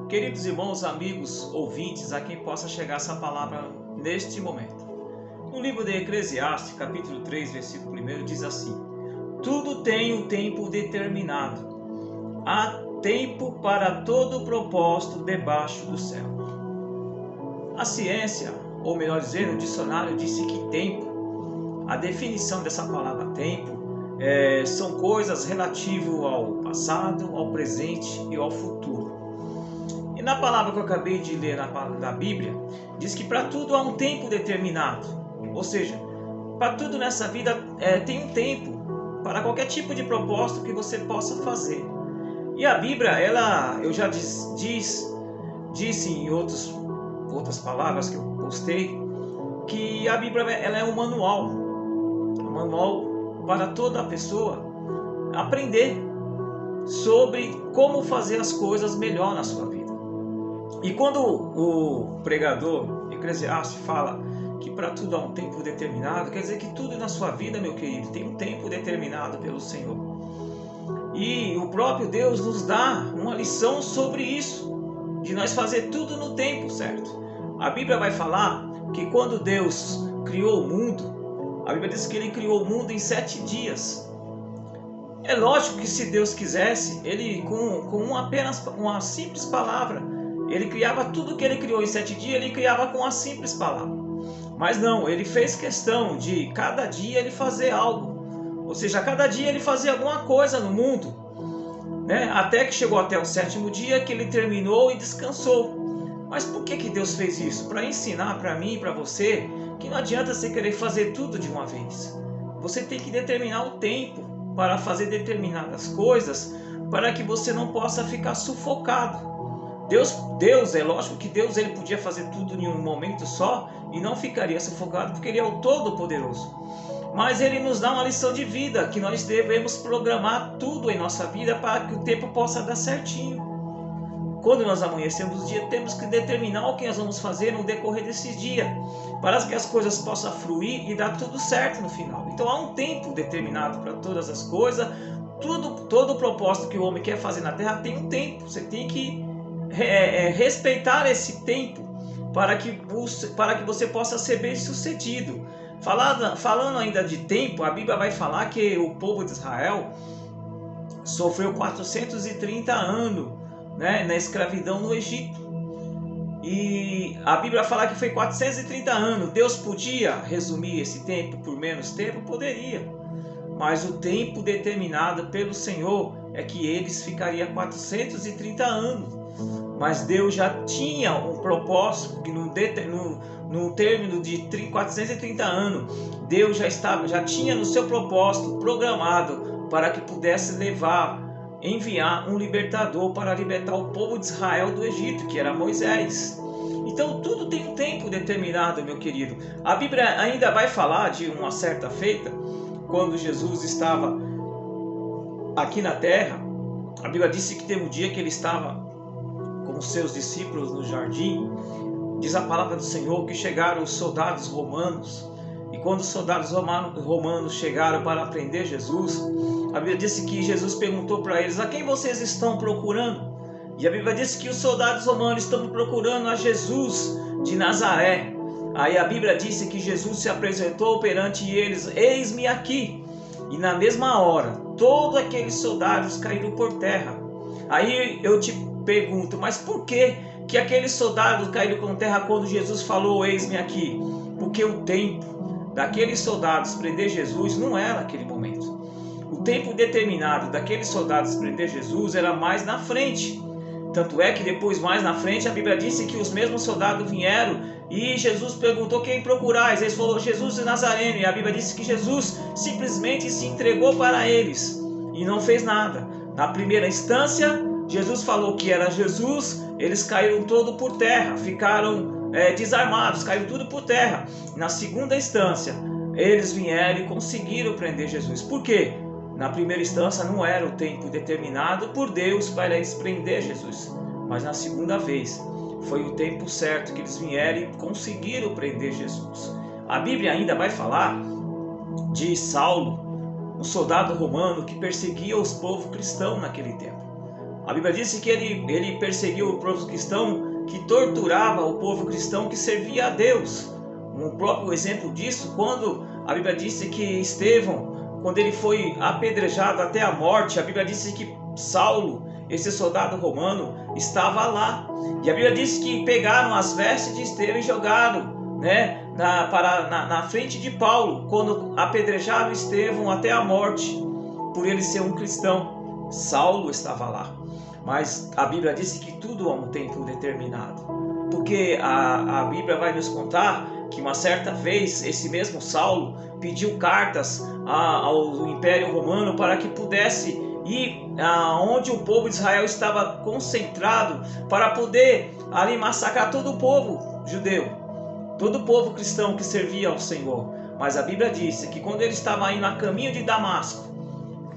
Queridos irmãos, amigos, ouvintes, a quem possa chegar essa palavra neste momento. No livro de Eclesiastes, capítulo 3, versículo 1, diz assim: Tudo tem um tempo determinado. Há tempo para todo propósito debaixo do céu. A ciência, ou melhor dizendo, o dicionário disse que tempo, a definição dessa palavra tempo, são coisas relativas ao passado, ao presente e ao futuro. E na palavra que eu acabei de ler na Bíblia, diz que para tudo há um tempo determinado. Ou seja, para tudo nessa vida tem um tempo, para qualquer tipo de propósito que você possa fazer. E a Bíblia, eu já disse em outras palavras que eu postei, que a Bíblia ela é um manual para toda pessoa aprender sobre como fazer as coisas melhor na sua vida. E quando o pregador Eclesiastes fala que para tudo há um tempo determinado, quer dizer que tudo na sua vida, meu querido, tem um tempo determinado pelo Senhor. E o próprio Deus nos dá uma lição sobre isso, de nós fazer tudo no tempo certo. A Bíblia vai falar que quando Deus criou o mundo, a Bíblia diz que Ele criou o mundo em 7 dias. É lógico que se Deus quisesse, Ele com apenas uma simples palavra, Ele criava tudo que Ele criou em 7 dias, Ele criava com uma simples palavra. Mas não, Ele fez questão de cada dia Ele fazer algo. Ou seja, cada dia Ele fazia alguma coisa no mundo, né? Até que chegou até o 7º dia que Ele terminou e descansou. Mas por que Deus fez isso? Para ensinar para mim e para você que não adianta você querer fazer tudo de uma vez. Você tem que determinar o tempo para fazer determinadas coisas, para que você não possa ficar sufocado. Deus, é lógico que Deus ele podia fazer tudo em um momento só e não ficaria sufocado, porque Ele é o Todo-Poderoso. Mas Ele nos dá uma lição de vida, que nós devemos programar tudo em nossa vida para que o tempo possa dar certinho. Quando nós amanhecemos o dia, temos que determinar o que nós vamos fazer no decorrer desse dia, para que as coisas possam fluir e dar tudo certo no final. Então há um tempo determinado para todas as coisas. Todo o propósito que o homem quer fazer na terra tem um tempo. Você tem que respeitar esse tempo para que você possa ser bem sucedido. Falando ainda de tempo, a Bíblia vai falar que o povo de Israel sofreu 430 anos, né, na escravidão no Egito. E a Bíblia fala que foi 430 anos. Deus podia resumir esse tempo por menos tempo? Poderia. Mas o tempo determinado pelo Senhor é que eles ficariam 430 anos. Mas Deus já tinha um propósito que no término de 430 anos, Deus já tinha no seu propósito programado para que pudesse enviar um libertador para libertar o povo de Israel do Egito, que era Moisés. Então tudo tem um tempo determinado, meu querido. A Bíblia ainda vai falar de uma certa feita, quando Jesus estava aqui na terra. A Bíblia disse que teve um dia que Ele estava com os seus discípulos no jardim. Diz a palavra do Senhor que chegaram os soldados romanos. E quando os soldados romanos chegaram para prender Jesus, a Bíblia disse que Jesus perguntou para eles: a quem vocês estão procurando? E a Bíblia disse que os soldados romanos estão procurando a Jesus de Nazaré. Aí a Bíblia disse que Jesus se apresentou perante eles: eis-me aqui. E na mesma hora, todos aqueles soldados caíram por terra. Aí eu te pergunto, mas por que aqueles soldados caíram por terra quando Jesus falou: eis-me aqui? Porque o tempo daqueles soldados prender Jesus não era naquele momento. O tempo determinado daqueles soldados prender Jesus era mais na frente. Tanto é que depois, mais na frente, a Bíblia disse que os mesmos soldados vieram e Jesus perguntou: quem procurais? Eles falaram: Jesus de Nazareno. E a Bíblia disse que Jesus simplesmente se entregou para eles e não fez nada. Na primeira instância, Jesus falou que era Jesus, eles caíram todo por terra, ficaram desarmados, caíram tudo por terra. Na segunda instância, eles vieram e conseguiram prender Jesus. Por quê? Na primeira instância não era o tempo determinado por Deus para eles prender Jesus. Mas na segunda vez, foi o tempo certo que eles vieram e conseguiram prender Jesus. A Bíblia ainda vai falar de Saulo, um soldado romano que perseguia os povos cristãos naquele tempo. A Bíblia diz que ele perseguiu o povo cristão, que torturava o povo cristão que servia a Deus. Um próprio exemplo disso, quando a Bíblia disse que Estevão, quando ele foi apedrejado até a morte, a Bíblia disse que Saulo, esse soldado romano, estava lá. E a Bíblia diz que pegaram as vestes de Estevão e jogaram, né, na frente de Paulo, quando apedrejaram Estevão até a morte, por ele ser um cristão. Saulo estava lá. Mas a Bíblia disse que tudo há um tempo determinado. Porque a Bíblia vai nos contar que uma certa vez esse mesmo Saulo pediu cartas ao Império Romano para que pudesse ir onde o povo de Israel estava concentrado, para poder ali massacrar todo o povo judeu, todo o povo cristão que servia ao Senhor. Mas a Bíblia disse que quando ele estava indo a caminho de Damasco,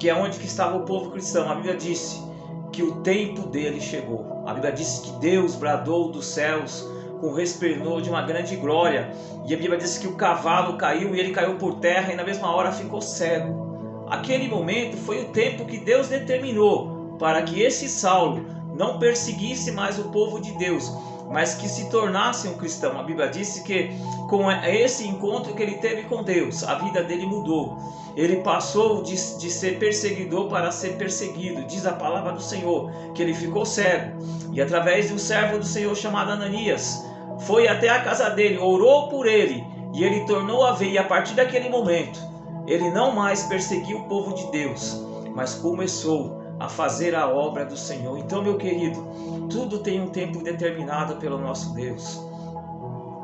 que é onde que estava o povo cristão, a Bíblia disse que o tempo dele chegou. A Bíblia disse que Deus bradou dos céus com resplendor de uma grande glória. E a Bíblia diz que o cavalo caiu e ele caiu por terra e na mesma hora ficou cego. Aquele momento foi o tempo que Deus determinou para que esse Saulo não perseguisse mais o povo de Deus, mas que se tornasse um cristão. A Bíblia disse que com esse encontro que ele teve com Deus, a vida dele mudou. Ele passou de ser perseguidor para ser perseguido. Diz a palavra do Senhor que ele ficou cego. E através de um servo do Senhor chamado Ananias, foi até a casa dele, orou por ele, e ele tornou a ver. E a partir daquele momento, ele não mais perseguiu o povo de Deus, mas começou a fazer a obra do Senhor. Então, meu querido, tudo tem um tempo determinado pelo nosso Deus.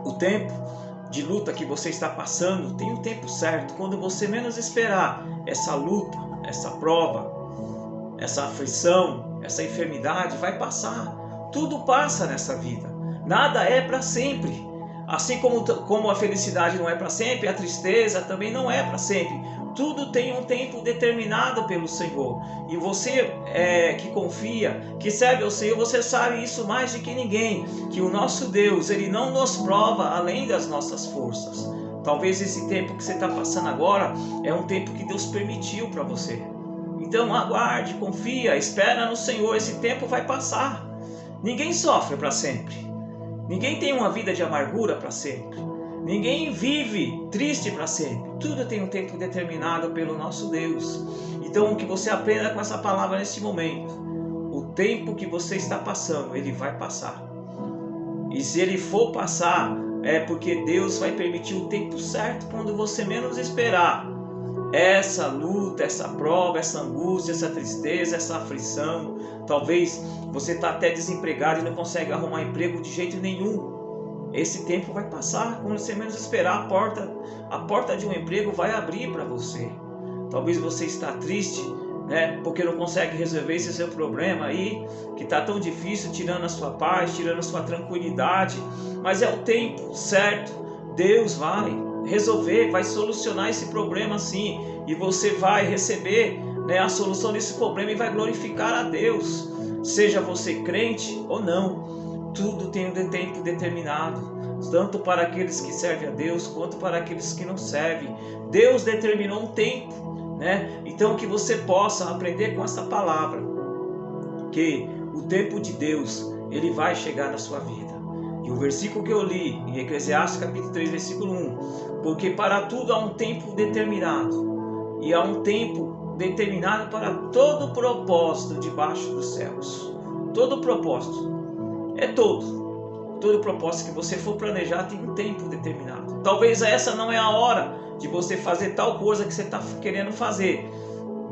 O tempo de luta que você está passando tem um tempo certo. Quando você menos esperar, essa luta, essa prova, essa aflição, essa enfermidade vai passar. Tudo passa nessa vida. Nada é para sempre. Assim como a felicidade não é para sempre, a tristeza também não é para sempre. Tudo tem um tempo determinado pelo Senhor. E você que confia, que serve ao Senhor, você sabe isso mais do que ninguém. Que o nosso Deus, Ele não nos prova além das nossas forças. Talvez esse tempo que você está passando agora é um tempo que Deus permitiu para você. Então aguarde, confia, espera no Senhor. Esse tempo vai passar. Ninguém sofre para sempre. Ninguém tem uma vida de amargura para sempre. Ninguém vive triste para sempre. Tudo tem um tempo determinado pelo nosso Deus. Então que você aprenda com essa palavra neste momento. O tempo que você está passando, ele vai passar. E se ele for passar, é porque Deus vai permitir o tempo certo quando você menos esperar. Essa luta, essa prova, essa angústia, essa tristeza, essa aflição. Talvez você está até desempregado e não consegue arrumar emprego de jeito nenhum. Esse tempo vai passar. Quando você menos esperar, a porta de um emprego vai abrir para você. Talvez você está triste, né, porque não consegue resolver esse seu problema aí, que está tão difícil, tirando a sua paz, tirando a sua tranquilidade. Mas é o tempo certo. Deus vai resolver, vai solucionar esse problema sim. E você vai receber, né, a solução desse problema e vai glorificar a Deus. Seja você crente ou não. Tudo tem um tempo determinado, tanto para aqueles que servem a Deus, quanto para aqueles que não servem. Deus determinou um tempo, né? Então que você possa aprender com essa palavra, que o tempo de Deus, ele vai chegar na sua vida. E o versículo que eu li, em Eclesiastes capítulo 3, versículo 1, porque para tudo há um tempo determinado, e há um tempo determinado para todo propósito debaixo dos céus. Todo propósito. É todo propósito que você for planejar tem um tempo determinado. Talvez essa não é a hora de você fazer tal coisa que você está querendo fazer,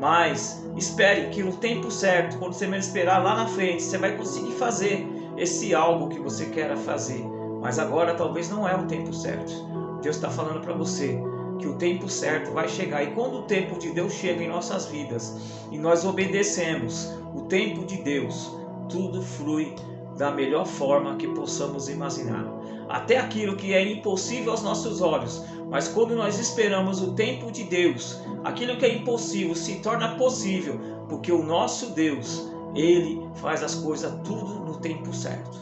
mas espere que no tempo certo, quando você menos esperar lá na frente, você vai conseguir fazer esse algo que você quer fazer. Mas agora talvez não é o tempo certo. Deus está falando para você que o tempo certo vai chegar. E quando o tempo de Deus chega em nossas vidas e nós obedecemos o tempo de Deus, tudo flui da melhor forma que possamos imaginar. Até aquilo que é impossível aos nossos olhos, mas quando nós esperamos o tempo de Deus, aquilo que é impossível se torna possível, porque o nosso Deus, Ele faz as coisas tudo no tempo certo.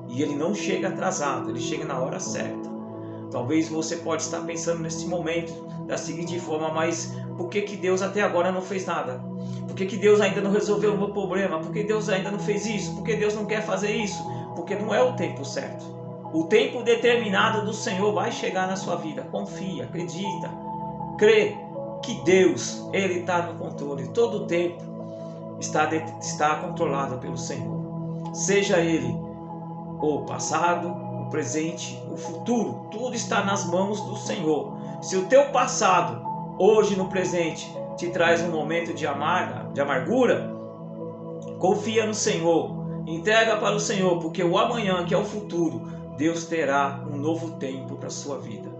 E Ele não chega atrasado, Ele chega na hora certa. Talvez você pode estar pensando nesse momento da seguinte forma: mas por que Deus até agora não fez nada? Por que Deus ainda não resolveu o meu problema? Por que Deus ainda não fez isso? Por que Deus não quer fazer isso? Porque não é o tempo certo. O tempo determinado do Senhor vai chegar na sua vida. Confia, acredita, crê que Deus, Ele está no controle. Todo o tempo está controlado pelo Senhor. Seja Ele o passado, o presente, o futuro, tudo está nas mãos do Senhor. Se o teu passado, hoje no presente, te traz um momento de amargura, confia no Senhor, entrega para o Senhor, porque o amanhã, que é o futuro, Deus terá um novo tempo para a sua vida.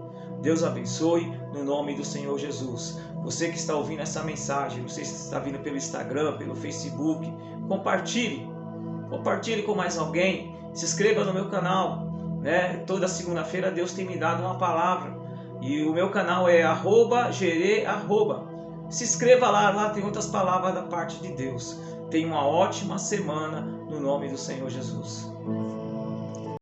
Deus abençoe no nome do Senhor Jesus. Você que está ouvindo essa mensagem, você que está vindo pelo Instagram, pelo Facebook, compartilhe com mais alguém. Se inscreva no meu canal, né? Toda segunda-feira Deus tem me dado uma palavra e o meu canal é @gerê. Se inscreva lá tem outras palavras da parte de Deus. Tenha uma ótima semana no nome do Senhor Jesus.